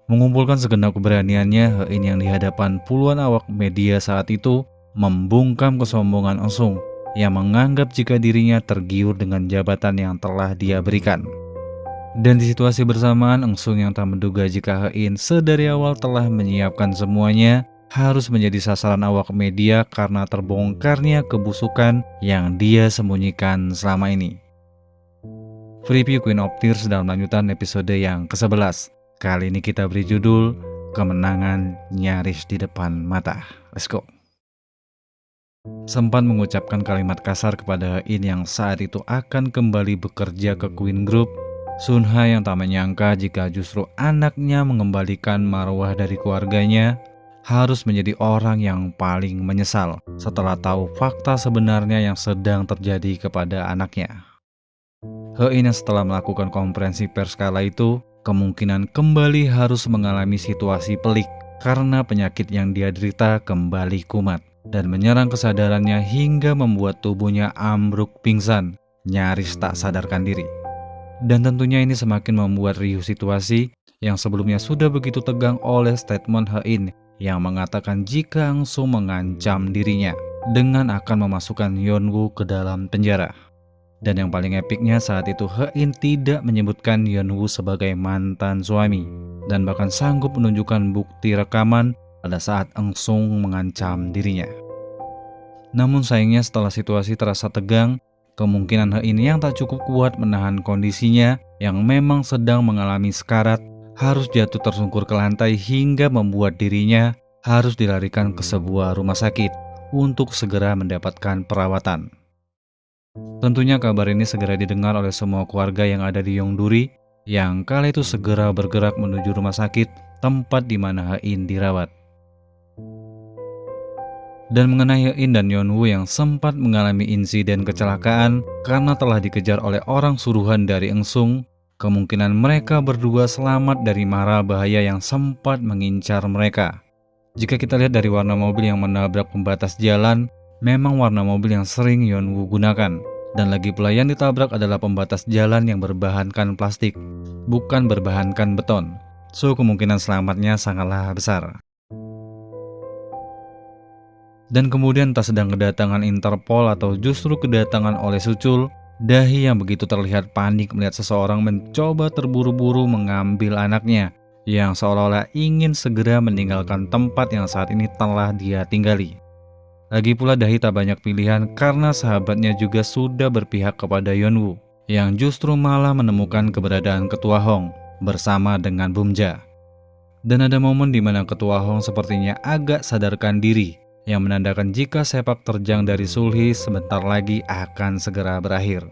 Mengumpulkan segenap keberaniannya, Hein yang di hadapan puluhan awak media saat itu membungkam kesombongan Engsung yang menganggap jika dirinya tergiur dengan jabatan yang telah dia berikan. Dan di situasi bersamaan, Engsung yang tak menduga jika Hein sedari awal telah menyiapkan semuanya harus menjadi sasaran awak media karena terbongkarnya kebusukan yang dia sembunyikan selama ini. Preview Queen of Tears dalam lanjutan episode yang ke-11. Kali ini kita beri judul Kemenangan Nyaris di Depan Mata. Let's go. Sempat mengucapkan kalimat kasar kepada Hein yang saat itu akan kembali bekerja ke Queen Group, Sunha yang tak menyangka jika justru anaknya mengembalikan marwah dari keluarganya harus menjadi orang yang paling menyesal setelah tahu fakta sebenarnya yang sedang terjadi kepada anaknya. Hein yang setelah melakukan konferensi pers kala itu kemungkinan kembali harus mengalami situasi pelik karena penyakit yang dia derita kembali kumat dan menyerang kesadarannya hingga membuat tubuhnya ambruk pingsan, nyaris tak sadarkan diri. Dan tentunya ini semakin membuat riuh situasi yang sebelumnya sudah begitu tegang oleh statement Hein yang mengatakan jika Engsung mengancam dirinya dengan akan memasukkan Yeonwoo ke dalam penjara. Dan yang paling epiknya saat itu Hein tidak menyebutkan Yeonwoo sebagai mantan suami dan bahkan sanggup menunjukkan bukti rekaman pada saat Engsung mengancam dirinya. Namun sayangnya setelah situasi terasa tegang, kemungkinan Hein yang tak cukup kuat menahan kondisinya yang memang sedang mengalami sekarat harus jatuh tersungkur ke lantai hingga membuat dirinya harus dilarikan ke sebuah rumah sakit untuk segera mendapatkan perawatan. Tentunya kabar ini segera didengar oleh semua keluarga yang ada di Yongduri yang kala itu segera bergerak menuju rumah sakit tempat di mana Hein dirawat. Dan mengenai Hein dan Yeonwoo yang sempat mengalami insiden kecelakaan karena telah dikejar oleh orang suruhan dari Engsung, kemungkinan mereka berdua selamat dari mara bahaya yang sempat mengincar mereka. Jika kita lihat dari warna mobil yang menabrak pembatas jalan, memang warna mobil yang sering Yeonwoo gunakan. Dan lagi pula yang ditabrak adalah pembatas jalan yang berbahankan plastik, bukan berbahankan beton. So kemungkinan selamatnya sangatlah besar. Dan kemudian entah sedang kedatangan Interpol atau justru kedatangan oleh Sucul, Dahi yang begitu terlihat panik melihat seseorang mencoba terburu-buru mengambil anaknya yang seolah-olah ingin segera meninggalkan tempat yang saat ini telah dia tinggali. Lagi pula Dahi tak banyak pilihan karena sahabatnya juga sudah berpihak kepada Yeonwoo yang justru malah menemukan keberadaan Ketua Hong bersama dengan Bumja. Dan ada momen di mana Ketua Hong sepertinya agak sadarkan diri yang menandakan jika sepak terjang dari Sulhi sebentar lagi akan segera berakhir.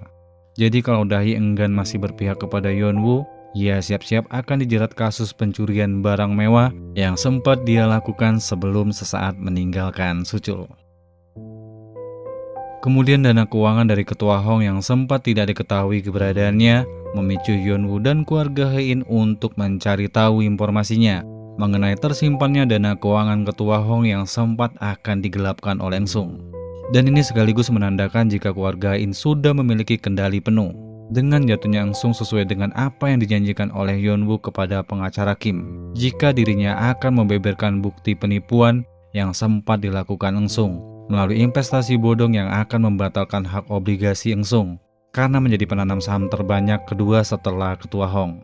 Jadi kalau Dahi enggan masih berpihak kepada Yeonwoo, ia siap-siap akan dijerat kasus pencurian barang mewah yang sempat dia lakukan sebelum sesaat meninggalkan Sucul. Kemudian dana keuangan dari Ketua Hong yang sempat tidak diketahui keberadaannya memicu Yeonwoo dan keluarga Hein untuk mencari tahu informasinya mengenai tersimpannya dana keuangan Ketua Hong yang sempat akan digelapkan oleh Engsung. Dan ini sekaligus menandakan jika keluarga Hein sudah memiliki kendali penuh dengan jatuhnya Engsung sesuai dengan apa yang dijanjikan oleh Yeonwoo kepada pengacara Kim jika dirinya akan membeberkan bukti penipuan yang sempat dilakukan Engsung melalui investasi bodong yang akan membatalkan hak obligasi Engsung karena menjadi penanam saham terbanyak kedua setelah Ketua Hong.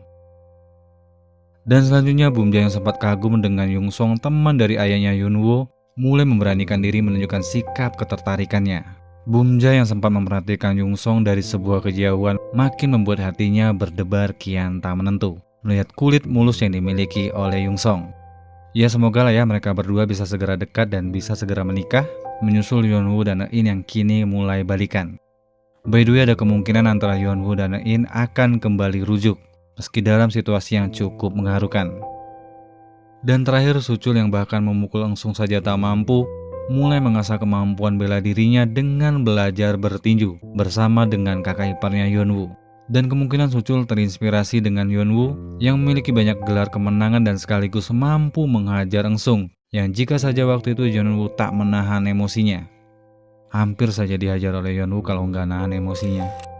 Dan selanjutnya Bumja yang sempat kagum dengan Yungsong, teman dari ayahnya Yeonwoo, mulai memberanikan diri menunjukkan sikap ketertarikannya. Bumja yang sempat memperhatikan Yungsong dari sebuah kejauhan makin membuat hatinya berdebar kian tak menentu melihat kulit mulus yang dimiliki oleh Yungsong. Ya semoga lah ya mereka berdua bisa segera dekat dan bisa segera menikah, menyusul Yeonwoo dan Hein yang kini mulai balikan. By the way, ada kemungkinan antara Yeonwoo dan Hein akan kembali rujuk meski dalam situasi yang cukup mengharukan. Dan terakhir Sucul yang bahkan memukul Engsung saja tak mampu, mulai mengasah kemampuan bela dirinya dengan belajar bertinju bersama dengan kakak iparnya Yeonwoo. Dan kemungkinan Sucul terinspirasi dengan Yeonwoo yang memiliki banyak gelar kemenangan dan sekaligus mampu menghajar Engsung yang jika saja waktu itu Yeonwoo tak menahan emosinya. Hampir saja dihajar oleh Yeonwoo kalau nggak nahan emosinya.